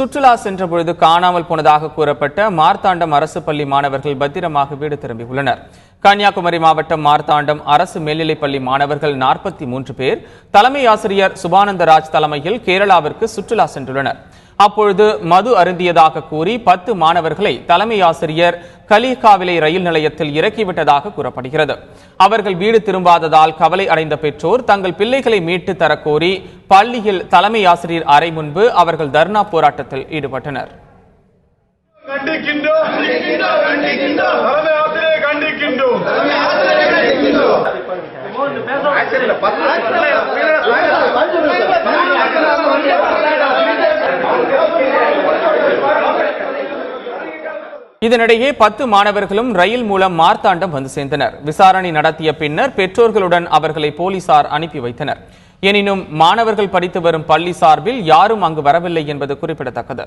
சுற்றுலா சென்றபொழுது காணாமல் போனதாக கூறப்பட்ட மார்த்தாண்டம் அரசு பள்ளி மாணவர்கள் பத்திரமாக வீடு திரும்பியுள்ளனர். கன்னியாகுமரி மாவட்டம் மார்த்தாண்டம் அரசு மேல்நிலைப்பள்ளி மாணவர்கள் 43 பேர் தலைமை ஆசிரியர் சுபானந்தராஜ் தலைமையில் கேரளாவிற்கு சுற்றுலா சென்றுள்ளனர். அப்பொழுது மது அருந்தியதாக கூறி 10 மாணவர்களை தலைமை ஆசிரியர் கலிகாவிலை ரயில் நிலையத்தில் இறக்கிவிட்டதாக கூறப்படுகிறது. அவர்கள் வீடு திரும்பாததால் கவலை அடைந்த பெற்றோர் தங்கள் பிள்ளைகளை மீட்டு தரக்கோரி பள்ளியில் தலைமை ஆசிரியர் அறை முன்பு அவர்கள் தர்ணா போராட்டத்தில் ஈடுபட்டனர். இதனிடையே 10 மாணவர்களும் ரயில் மூலம் மார்த்தாண்டம் வந்து சேர்ந்தனர். விசாரணை நடத்திய பின்னர் பெற்றோர்களுடன் அவர்களை போலீசார் அனுப்பி வைத்தனர். எனினும் மாணவர்கள் படித்து வரும் பள்ளி சார்பில் யாரும் அங்கு வரவில்லை என்பது குறிப்பிடத்தக்கது.